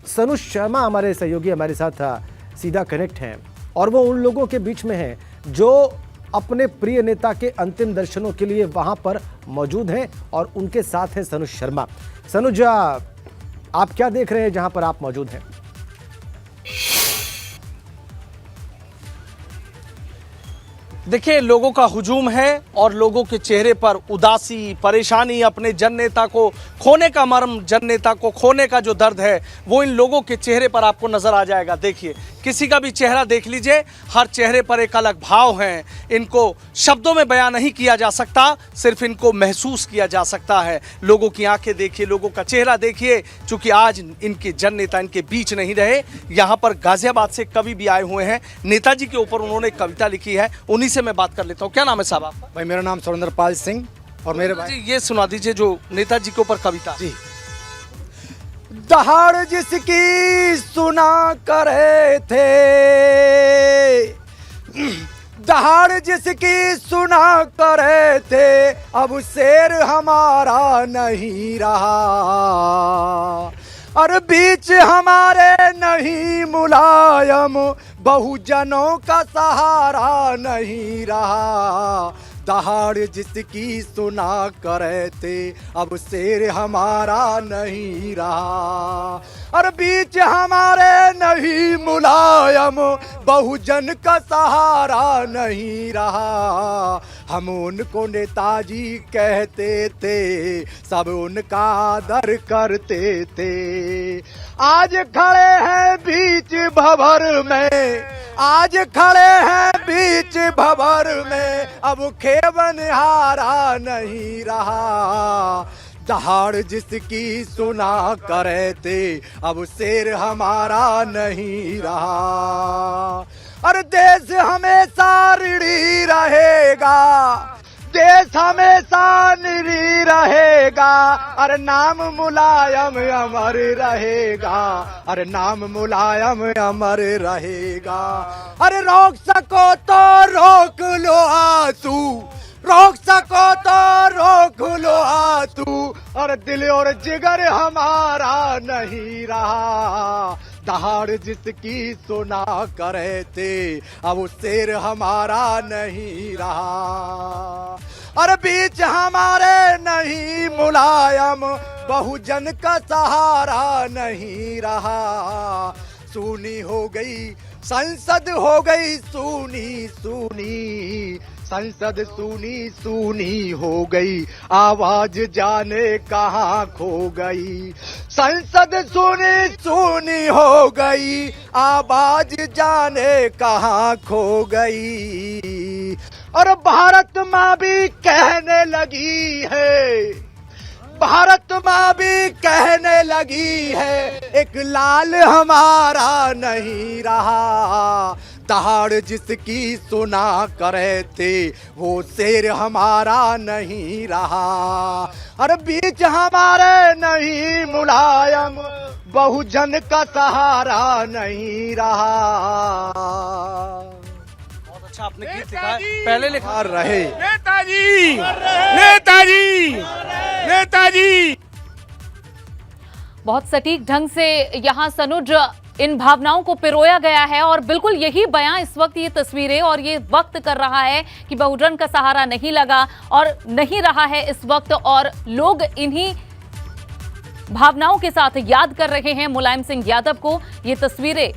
सनुज शर्मा हमारे सहयोगी हमारे साथ सीधा कनेक्ट हैं और वो उन लोगों के बीच में हैं जो अपने प्रिय नेता के अंतिम दर्शनों के लिए वहां पर मौजूद हैं और उनके साथ हैं सनुज शर्मा। सनुज, आप क्या देख रहे हैं जहां पर आप मौजूद हैं? देखिए, लोगों का हुजूम है और लोगों के चेहरे पर उदासी, परेशानी, अपने जन नेता को खोने का मर्म, जन नेता को खोने का जो दर्द है वो इन लोगों के चेहरे पर आपको नजर आ जाएगा। देखिए, किसी का भी चेहरा देख लीजिए, हर चेहरे पर एक अलग भाव है। इनको शब्दों में बयां नहीं किया जा सकता, सिर्फ इनको महसूस किया जा सकता है। लोगों की आंखें देखिए, लोगों का चेहरा देखिए। चूंकि आज इनके जन नेता इनके बीच नहीं रहे, यहाँ पर गाजियाबाद से कवि भी आए हुए हैं, नेताजी के ऊपर उन्होंने कविता लिखी है, उन्हीं से मैं बात कर लेता हूँ। क्या नाम है साहब आपका? भाई मेरा नाम सुरेंद्रपाल सिंह और मेरे भाई जी, ये सुना दीजिए जो नेताजी के ऊपर कविता। जी। दहाड़ जिसकी सुना करे थे, दहाड़ जिसकी सुना करे थे, अब शेर हमारा नहीं रहा, और बीच हमारे नहीं मुलायम, बहुजनों का सहारा नहीं रहा। दहाड़ जिसकी सुना करे थे, अब शेर हमारा नहीं रहा, और बीच हमारे नहीं मुलायम, बहुजन का सहारा नहीं रहा। हम उनको नेताजी कहते थे, सब उनका आदर करते थे। आज खड़े हैं बीच भंवर में, आज खड़े हैं बीच भंवर में, अब खेवनहारा नहीं रहा। दहाड़ जिसकी सुना करे थे, अब शेर हमारा नहीं रहा, और देश हमेशा ऋणी रहेगा, देश हमेशा निरी रहेगा, अरे नाम मुलायम अमर रहेगा, अरे नाम मुलायम अमर रहेगा। अरे रोक सको तो रोक लो आंसू, रोक सको तो रोक लो आंसू, और दिल और जिगर हमारा नहीं रहा। दहाड़ जिसकी सुना करे थे, अब शेर हमारा नहीं रहा, और बीच हमारे नहीं मुलायम, बहुजन का सहारा नहीं रहा। सूनी हो गई संसद, हो गई सूनी सूनी, संसद सूनी सूनी हो गई, आवाज जाने कहाँ खो गई। संसद सूनी सूनी हो गई, आवाज जाने कहाँ खो गई। और भारत माँ भी कहने लगी है, भारत माँ भी कहने लगी है, एक लाल हमारा नहीं रहा। दहाड़ जिसकी सुना करे थे, वो शेर हमारा नहीं रहा, और बीच हमारे नहीं मुलायम, बहुजन का सहारा नहीं रहा। बहुत अच्छा आपने गीत लिखा है, पहले लिखा रहे नेताजी, नेताजी, नेताजी। बहुत सटीक ढंग से यहाँ सनुज इन भावनाओं को पिरोया गया है और बिल्कुल यही बयां इस वक्त, ये तस्वीरें और ये वक्त कर रहा है कि बहुजन का सहारा नहीं लगा और नहीं रहा है इस वक्त, और लोग इन्हीं भावनाओं के साथ याद कर रहे हैं मुलायम सिंह यादव को। ये तस्वीरें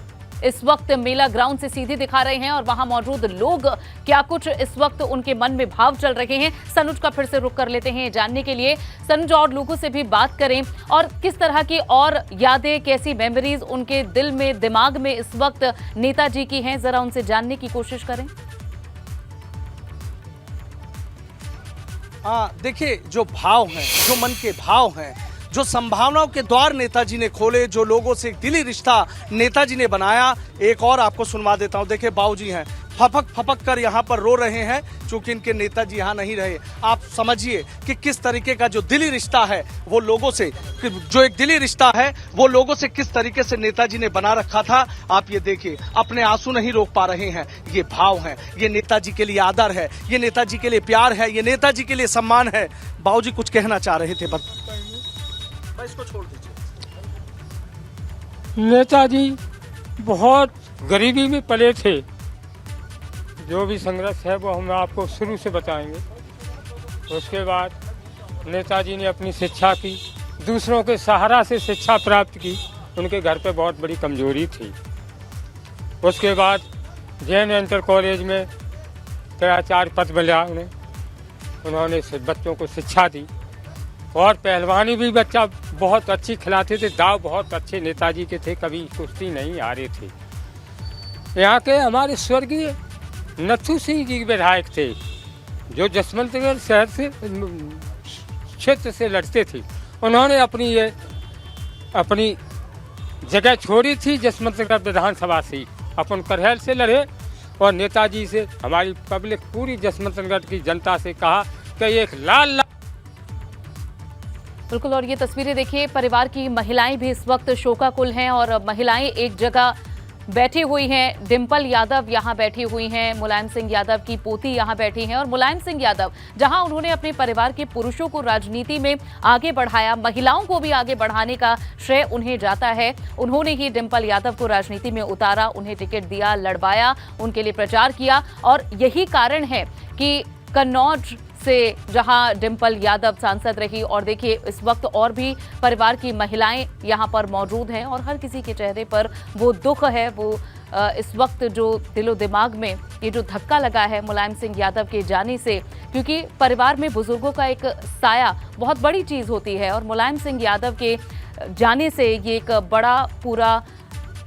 इस वक्त मेला ग्राउंड से सीधी दिखा रहे हैं और वहां मौजूद लोग क्या कुछ इस वक्त उनके मन में भाव चल रहे हैं। सनुज का फिर से रुख कर लेते हैं जानने के लिए। सनुज, और लोगों से भी बात करें और किस तरह की और यादें, कैसी मेमोरीज उनके दिल में, दिमाग में इस वक्त नेताजी की हैं, जरा उनसे जानने की कोशिश करें। हाँ, देखिए, जो भाव हैं, जो मन के भाव हैं, जो संभावनाओं के द्वार नेताजी ने खोले, जो लोगों से एक दिली रिश्ता नेताजी ने बनाया, एक और आपको सुनवा देता हूं। देखिए, बाबूजी हैं, फपक फपक कर यहाँ पर रो रहे हैं क्योंकि इनके नेताजी यहाँ नहीं रहे। आप समझिए कि किस तरीके का जो दिली रिश्ता है वो लोगों से, जो एक दिली रिश्ता है वो लोगों से किस तरीके से नेताजी ने बना रखा था। आप ये देखिए, अपने आंसू नहीं रोक पा रहे हैं। ये भाव है, ये नेताजी के लिए आदर है, ये नेताजी के लिए प्यार है, ये नेताजी के लिए सम्मान है। बाबूजी कुछ कहना चाह रहे थे, इसको छोड़ दीजिए। नेताजी बहुत गरीबी में पले थे। जो भी संघर्ष है वो हम आपको शुरू से बताएंगे। उसके बाद नेताजी ने अपनी शिक्षा की, दूसरों के सहारा से शिक्षा प्राप्त की। उनके घर पे बहुत बड़ी कमजोरी थी। उसके बाद जैन इंटर कॉलेज में प्राचार्य पद मिला उन्हें। उन्होंने बच्चों को शिक्षा दी और पहलवानी भी बच्चा बहुत अच्छी खिलाते थे। दाव बहुत अच्छे नेताजी के थे, कभी कुश्ती नहीं हारे थे। यहाँ के हमारे स्वर्गीय नथू सिंह जी विधायक थे, जो जसवंतगढ़ शहर से क्षेत्र से लड़ते थे। उन्होंने अपनी जगह छोड़ी थी जसवंतगढ़ विधानसभा से, अपन करहल से लड़े और नेताजी से हमारी पब्लिक पूरी जसवंतगढ़ की जनता से कहा कि एक लाल बिल्कुल। और ये तस्वीरें देखिए, परिवार की महिलाएं भी इस वक्त शोकाकुल हैं और महिलाएं एक जगह बैठी हुई हैं। डिंपल यादव यहाँ बैठी हुई हैं, मुलायम सिंह यादव की पोती यहाँ बैठी हैं। और मुलायम सिंह यादव जहाँ उन्होंने अपने परिवार के पुरुषों को राजनीति में आगे बढ़ाया, महिलाओं को भी आगे बढ़ाने का श्रेय उन्हें जाता है। उन्होंने ही डिंपल यादव को राजनीति में उतारा, उन्हें टिकट दिया, लड़वाया, उनके लिए प्रचार किया। और यही कारण है कि कन्नौज से जहां डिंपल यादव सांसद रही। और देखिए, इस वक्त और भी परिवार की महिलाएं यहां पर मौजूद हैं और हर किसी के चेहरे पर वो दुख है, वो इस वक्त जो दिलो दिमाग में ये जो धक्का लगा है मुलायम सिंह यादव के जाने से, क्योंकि परिवार में बुजुर्गों का एक साया बहुत बड़ी चीज होती है। और मुलायम सिंह यादव के जाने से ये एक बड़ा पूरा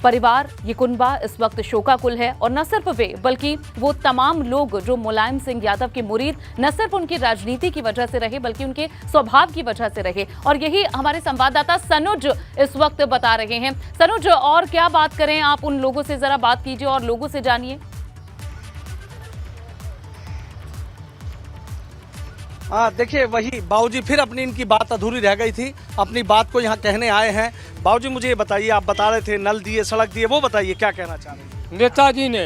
परिवार, ये कुनबा इस वक्त शोकाकुल है। और न सिर्फ वे, बल्कि वो तमाम लोग जो मुलायम सिंह यादव के मुरीद न सिर्फ उनकी राजनीति की वजह से रहे, बल्कि उनके स्वभाव की वजह से रहे। और यही हमारे संवाददाता सनुज इस वक्त बता रहे हैं। सनुज, और क्या बात करें, आप उन लोगों से जरा बात कीजिए और लोगों से जानिए। हाँ, देखिए, वही बाबूजी फिर अपनी इनकी बात अधूरी रह गई थी, अपनी बात को यहाँ कहने आए हैं। बाबूजी, मुझे ये बताइए, आप बता रहे थे नल दिए, सड़क दिए, वो बताइए क्या कहना चाह रहे हैं। नेताजी ने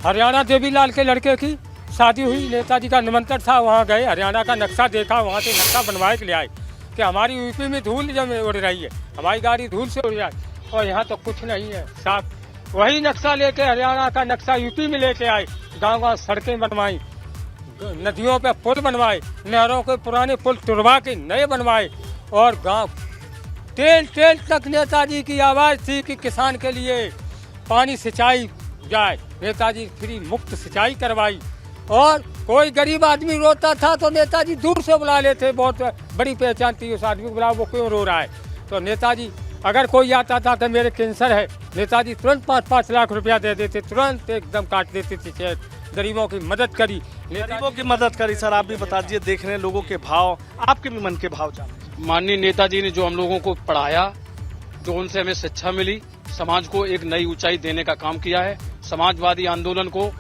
हरियाणा देवीलाल के लड़के की शादी हुई, नेताजी का निमंत्रण था, वहाँ गए, हरियाणा का नक्शा देखा, वहाँ से नक्शा बनवाए के ले आए कि हमारी यूपी में धूल जब उड़ रही है, हमारी गाड़ी धूल से उड़ जाए और यहाँ तो कुछ नहीं है साफ। वही नक्शा लेके, हरियाणा का नक्शा यूपी में लेके आए, गाँव सड़कें बनवाई, नदियों पे पुल बनवाए, नहरों के पुराने पुल तुड़वा के नए बनवाए। और गांव टेल तक नेताजी की आवाज थी कि किसान के लिए पानी सिंचाई जाए। नेताजी फ्री मुफ्त सिंचाई करवाई। और कोई गरीब आदमी रोता था तो नेताजी दूर से बुला लेते, बहुत बड़ी पहचान थी उस आदमी को, बुला वो क्यों रो रहा है। तो नेताजी, अगर कोई आता था कि मेरे कैंसर है, नेताजी तुरंत 5-5 लाख रुपया दे देते, तुरंत एकदम काट देते थे। गरीबों की मदद करी, गरीबों की मदद करी। सर, आप भी बता दीजिए, देख रहे हैं लोगों के भाव, आपके भी मन के भाव जाने। माननीय नेताजी ने जो हम लोगों को पढ़ाया, जो उनसे हमें शिक्षा मिली, समाज को एक नई ऊंचाई देने का काम किया है। समाजवादी आंदोलन को,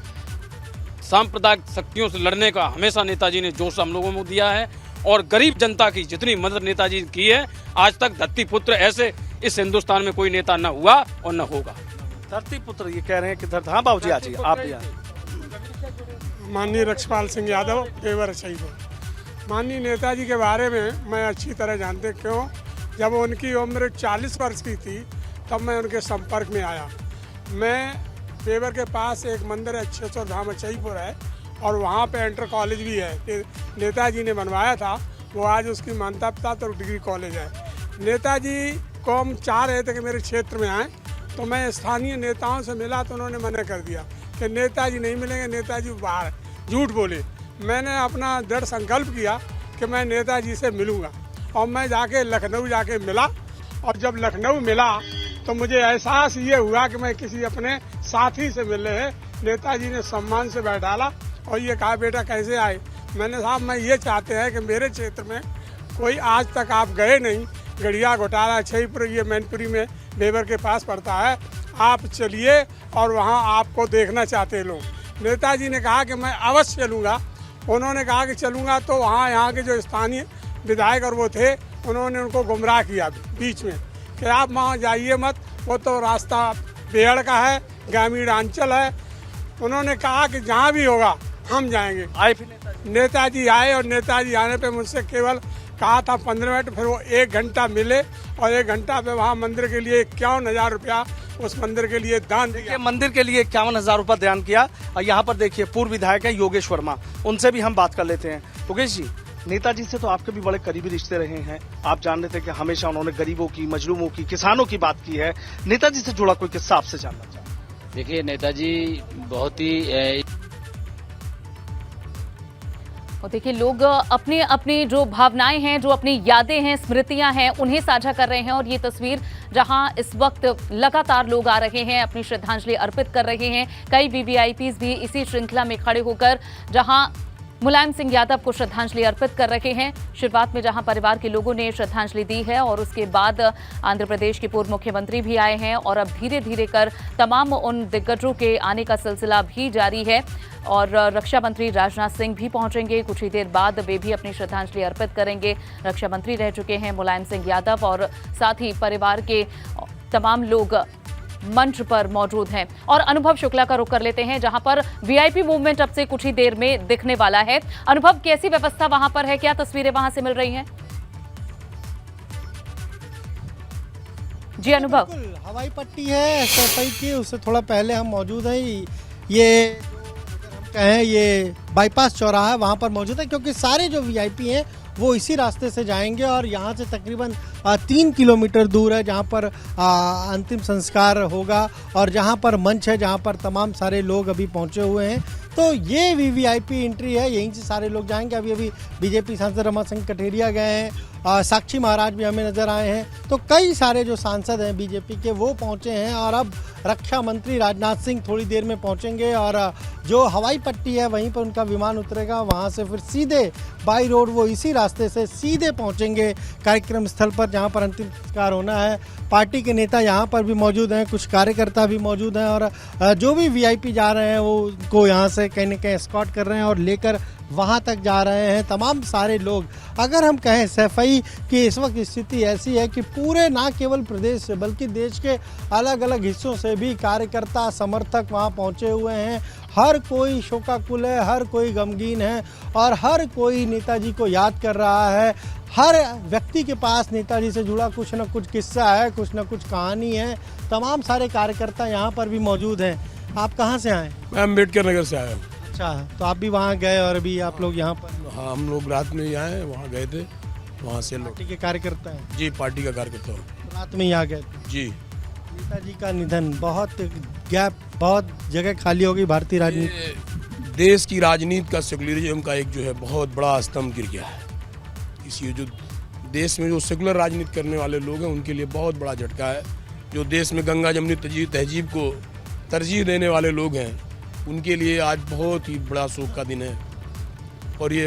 सांप्रदायिक शक्तियों से लड़ने का हमेशा नेताजी ने जोश हम लोगों को दिया है। और गरीब जनता की जितनी मदद नेताजी की है, आज तक धरती पुत्र ऐसे इस हिंदुस्तान में कोई नेता न हुआ और न होगा। धरती पुत्र ये कह रहे हैं कि हाँ बाबूजी, आ जाइए आप भी। माननीय रक्षपाल सिंह यादव, देवर शहीद। माननीय नेताजी के बारे में मैं अच्छी तरह जानते, क्यों, जब उनकी उम्र 40 वर्ष की थी तब मैं उनके संपर्क में आया। मैं देवर के पास एक मंदिर है, 600 धाम अचईपुर है, और वहाँ पे इंटर कॉलेज भी है, नेताजी ने बनवाया था। वो आज उसकी मान्यता तो डिग्री कॉलेज है। नेताजी को हम चाह रहे थे कि मेरे क्षेत्र में आए, तो मैं स्थानीय नेताओं से मिला तो उन्होंने मना कर दिया कि नेताजी नहीं मिलेंगे, नेताजी बाहर, झूठ बोले। मैंने अपना दृढ़ संकल्प किया कि मैं नेताजी से मिलूंगा, और मैं जाके लखनऊ जाके मिला। और जब लखनऊ मिला तो मुझे एहसास ये हुआ कि मैं किसी अपने साथी से मिल रहे हैं। नेताजी ने सम्मान से बैठाला और ये कहा, बेटा कैसे आए। मैंने, साहब मैं ये चाहते हैं कि मेरे क्षेत्र में कोई आज तक आप गए नहीं, गढ़िया घोटाला अचईपुर, ये मैनपुरी में देवर के पास पड़ता है, आप चलिए और वहाँ आपको देखना चाहते हैं लोग। नेताजी ने कहा कि मैं अवश्य चलूँगा। उन्होंने कहा कि चलूँगा, तो वहाँ यहाँ के जो स्थानीय विधायक और वो थे, उन्होंने उनको गुमराह किया बीच में कि आप वहाँ जाइए मत, वो तो रास्ता बेहड़ का है, ग्रामीण अंचल है। उन्होंने कहा कि जहाँ भी होगा हम जाएंगे। आए फिर नेताजी आए, और नेताजी आने पे मुझसे केवल कहा था 15 मिनट, फिर वो 1 घंटा मिले और 1 घंटा पे वहाँ मंदिर के लिए 51,000 रुपया उस मंदिर के लिए दान दिया। देखिए मंदिर के लिए 51,000 रुपया दान किया। और यहाँ पर देखिए पूर्व विधायक है योगेश वर्मा, उनसे भी हम बात कर लेते हैं। योगेश जी, नेताजी से तो आपके भी बड़े करीबी रिश्ते रहे हैं, आप जान रहे थे कि हमेशा उन्होंने गरीबों की, मजलूमों की, किसानों की बात की है। नेताजी से जुड़ा कोई किस्सा आपसे जानना चाहूँ। देखिए नेताजी बहुत ही और देखिए लोग अपनी अपनी जो भावनाएं हैं, जो अपनी यादें हैं, स्मृतियां हैं, उन्हें साझा कर रहे हैं। और ये तस्वीर जहां इस वक्त लगातार लोग आ रहे हैं, अपनी श्रद्धांजलि अर्पित कर रहे हैं। कई वीवीआईपीज भी इसी श्रृंखला में खड़े होकर जहां मुलायम सिंह यादव को श्रद्धांजलि अर्पित कर रहे हैं। शुरुआत में जहां परिवार के लोगों ने श्रद्धांजलि दी है और उसके बाद आंध्र प्रदेश के पूर्व मुख्यमंत्री भी आए हैं और अब धीरे धीरे कर तमाम उन दिग्गजों के आने का सिलसिला भी जारी है। और रक्षा मंत्री राजनाथ सिंह भी पहुंचेंगे कुछ ही देर बाद, वे भी अपनी श्रद्धांजलि अर्पित करेंगे। रक्षा मंत्री रह चुके हैं मुलायम सिंह यादव और साथ ही परिवार के तमाम लोग मंच पर मौजूद हैं। और अनुभव शुक्ला का रुख कर लेते हैं जहां पर वीआईपी मूवमेंट अब से कुछ ही देर में दिखने वाला है। अनुभव, कैसी व्यवस्था वहां पर है, क्या तस्वीरें वहां से मिल रही हैं? जी अनुभव। हवाई पट्टी है एसएफआई की, उससे थोड़ा पहले हम मौजूद हैं। ये अगर हम कहें ये बाईपास चौराहा है, वहां पर मौजूद है क्योंकि सारे जो वीआईपी हैं वो इसी रास्ते से जाएंगे और यहाँ से तकरीबन 3 किलोमीटर दूर है जहाँ पर अंतिम संस्कार होगा और जहाँ पर मंच है, जहाँ पर तमाम सारे लोग अभी पहुँचे हुए हैं। तो ये वीवीआईपी एंट्री है, यहीं से सारे लोग जाएंगे। अभी बीजेपी सांसद रमा सिंह कठेरिया गए हैं, साक्षी महाराज भी हमें नजर आए हैं। तो कई सारे जो सांसद हैं बीजेपी के वो पहुंचे हैं और अब रक्षा मंत्री राजनाथ सिंह थोड़ी देर में पहुंचेंगे और जो हवाई पट्टी है वहीं पर उनका विमान उतरेगा, वहां से फिर सीधे बाई रोड वो इसी रास्ते से सीधे पहुंचेंगे कार्यक्रम स्थल पर जहां पर अंतिम संस्कार होना है। पार्टी के नेता यहाँ पर भी मौजूद हैं, कुछ कार्यकर्ता भी मौजूद हैं और जो भी वीआईपी जा रहे हैं वो उनको यहाँ से कहीं न कहीं एस्कॉर्ट कर रहे हैं और लेकर वहाँ तक जा रहे हैं तमाम सारे लोग। अगर हम कहें एसएफआई की इस वक्त स्थिति ऐसी है कि पूरे ना केवल प्रदेश से बल्कि देश के अलग अलग हिस्सों से भी कार्यकर्ता समर्थक वहाँ पहुँचे हुए हैं। हर कोई शोकाकुल है, हर कोई गमगीन है और हर कोई नेताजी को याद कर रहा है। हर व्यक्ति के पास नेताजी से जुड़ा कुछ न कुछ किस्सा है, कुछ न कुछ कहानी है। तमाम सारे कार्यकर्ता यहाँ पर भी मौजूद हैं। आप कहाँ से आए? मैं अम्बेडकर नगर से आया हूँ। अच्छा, तो आप भी वहाँ गए और अभी आप लोग यहाँ पर? हाँ, हम लोग रात में ही आए, वहाँ गए थे, वहाँ से लोग। पार्टी के कार्यकर्ता हैं? जी, पार्टी का कार्यकर्ता हूँ। रात में ही आ गए जी। नेताजी का निधन, बहुत गैप, बहुत जगह खाली हो गई भारतीय राजनीति। देश की राजनीति का सेकुलरिज्म का एक जो है बहुत बड़ा स्तंभ गिर गया है। इसी जो देश में जो सेकुलर राजनीति करने वाले लोग हैं उनके लिए बहुत बड़ा झटका है। जो देश में गंगा जमनी तहजीब को तरजीह देने वाले लोग हैं उनके लिए आज बहुत ही बड़ा शोक का दिन है और ये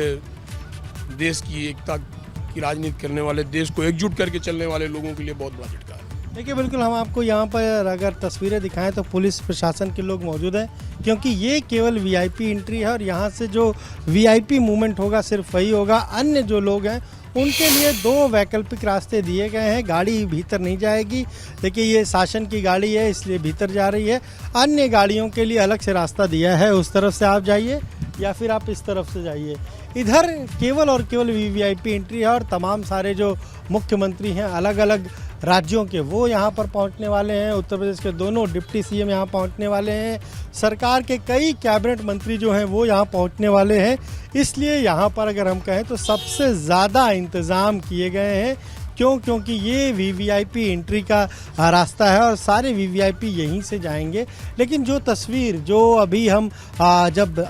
देश की एकता की राजनीति करने वाले, देश को एकजुट करके चलने वाले लोगों के लिए बहुत बड़ा झटका है। देखिए बिल्कुल, हम आपको यहाँ पर अगर तस्वीरें दिखाएं तो पुलिस प्रशासन के लोग मौजूद हैं क्योंकि ये केवल वीआईपी एंट्री है और यहाँ से जो वीआईपी मूवमेंट होगा सिर्फ वही होगा। अन्य जो लोग हैं उनके लिए 2 वैकल्पिक रास्ते दिए गए हैं। गाड़ी भीतर नहीं जाएगी, देखिए ये शासन की गाड़ी है इसलिए भीतर जा रही है। अन्य गाड़ियों के लिए अलग से रास्ता दिया है, उस तरफ से आप जाइए या फिर आप इस तरफ से जाइए। इधर केवल और केवल वीवीआईपी एंट्री है और तमाम सारे जो मुख्यमंत्री हैं अलग अलग राज्यों के वो यहाँ पर पहुँचने वाले हैं। उत्तर प्रदेश के दोनों डिप्टी सीएम यहाँ पहुँचने वाले हैं। सरकार के कई कैबिनेट मंत्री जो हैं वो यहाँ पहुँचने वाले हैं। इसलिए यहाँ पर अगर हम कहें तो सबसे ज़्यादा इंतज़ाम किए गए हैं। क्योंकि ये वीवीआईपी एंट्री का रास्ता है और सारे वीवीआईपी यहीं से जाएंगे। लेकिन जो तस्वीर जो अभी हम जब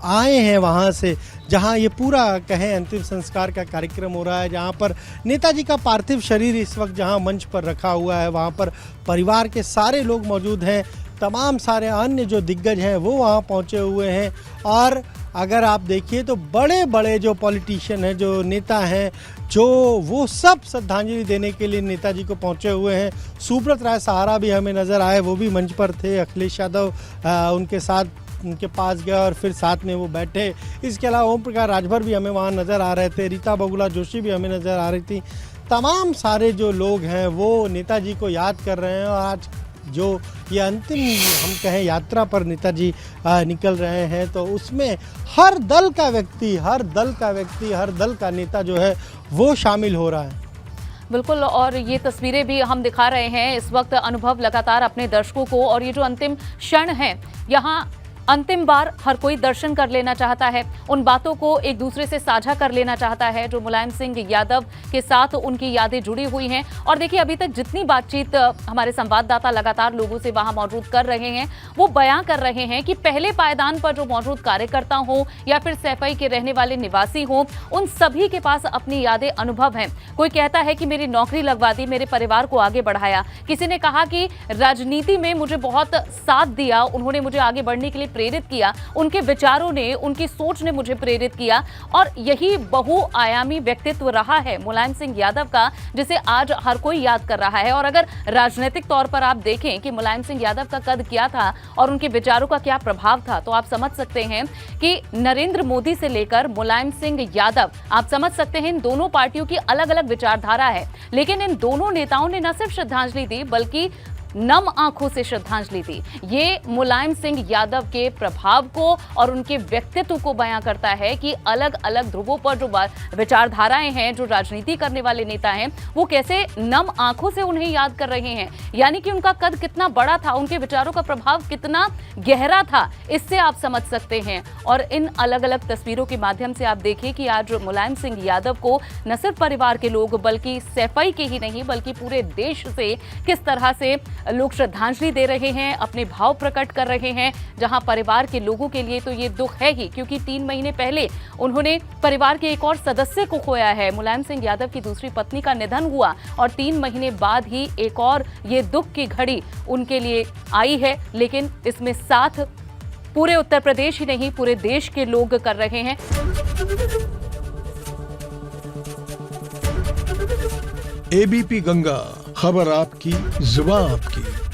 आए हैं वहाँ से, जहाँ ये पूरा कहें अंतिम संस्कार का कार्यक्रम हो रहा है, जहाँ पर नेताजी का पार्थिव शरीर इस वक्त जहाँ मंच पर रखा हुआ है, वहाँ पर परिवार के सारे लोग मौजूद हैं। तमाम सारे अन्य जो दिग्गज हैं वो वहाँ पहुँचे हुए हैं और अगर आप देखिए तो बड़े बड़े जो पॉलिटिशियन हैं, जो नेता हैं, जो वो सब श्रद्धांजलि देने के लिए नेताजी को पहुंचे हुए हैं। सुब्रत राय सहारा भी हमें नज़र आए, वो भी मंच पर थे। अखिलेश यादव उनके साथ उनके पास गया और फिर साथ में वो बैठे। इसके अलावा ओम प्रकाश राजभर भी हमें वहाँ नज़र आ रहे थे। रीता बहुगुणा जोशी भी हमें नज़र आ रही थी। तमाम सारे जो लोग हैं वो नेताजी को याद कर रहे हैं और आज जो ये अंतिम हम कहें यात्रा पर नेताजी निकल रहे हैं तो उसमें हर दल का व्यक्ति, हर दल का नेता जो है वो शामिल हो रहा है। बिल्कुल, और ये तस्वीरें भी हम दिखा रहे हैं इस वक्त। अनुभव लगातार अपने दर्शकों को, और ये जो अंतिम क्षण है यहाँ, अंतिम बार हर कोई दर्शन कर लेना चाहता है, उन बातों को एक दूसरे से साझा कर लेना चाहता है जो मुलायम सिंह यादव के साथ उनकी यादें जुड़ी हुई हैं। और देखिए, अभी तक जितनी बातचीत हमारे संवाददाता लगातार लोगों से वहां मौजूद कर रहे हैं, वो बयां कर रहे हैं कि पहले पायदान पर जो मौजूद कार्यकर्ता हो या फिर सैफई के रहने वाले निवासी हो, उन सभी के पास अपनी यादें, अनुभव हैं। कोई कहता है कि मेरी नौकरी लगवा दी, मेरे परिवार को आगे बढ़ाया। किसी ने कहा कि राजनीति में मुझे बहुत साथ दिया, उन्होंने मुझे आगे बढ़ने के लिए प्रेरित किया, उनके विचारों ने, उनकी सोच ने मुझे प्रेरित किया। और यही बहुआयामी व्यक्तित्व रहा है मुलायम सिंह यादव का, जिसे आज हर कोई याद कर रहा है। और अगर राजनीतिक तौर पर आप देखें कि मुलायम सिंह यादव का कद क्या था और उनके विचारों का क्या प्रभाव था, तो आप समझ सकते हैं कि नरेंद्र मोदी से लेकर मुलायम सिंह यादव, आप समझ सकते हैं इन दोनों पार्टियों की अलग अलग विचारधारा है, लेकिन इन दोनों नेताओं ने न सिर्फ श्रद्धांजलि दी बल्कि नम आंखों से श्रद्धांजलि दी। ये मुलायम सिंह यादव के प्रभाव को और उनके व्यक्तित्व को बयां करता है कि अलग अलग ध्रुवों पर जो विचारधाराएं हैं, जो राजनीति करने वाले नेता हैं, वो कैसे नम आंखों से उन्हें याद कर रहे हैं। यानी कि उनका कद कितना बड़ा था, उनके विचारों का प्रभाव कितना गहरा था, इससे आप समझ सकते हैं। और इन अलग अलग तस्वीरों के माध्यम से आप देखिए कि आज मुलायम सिंह यादव को न सिर्फ परिवार के लोग बल्कि सैफई के ही नहीं बल्कि पूरे देश से किस तरह से लोग श्रद्धांजलि दे रहे हैं, अपने भाव प्रकट कर रहे हैं। जहां परिवार के लोगों के लिए तो ये दुख है ही, क्योंकि 3 महीने पहले उन्होंने परिवार के एक और सदस्य को खोया है। मुलायम सिंह यादव की दूसरी पत्नी का निधन हुआ और 3 महीने बाद ही एक और ये दुख की घड़ी उनके लिए आई है। लेकिन इसमें साथ पूरे उत्तर प्रदेश ही नहीं, पूरे देश के लोग कर रहे हैं। एबीपी गंगा, खबर आपकी, जुबान आपकी।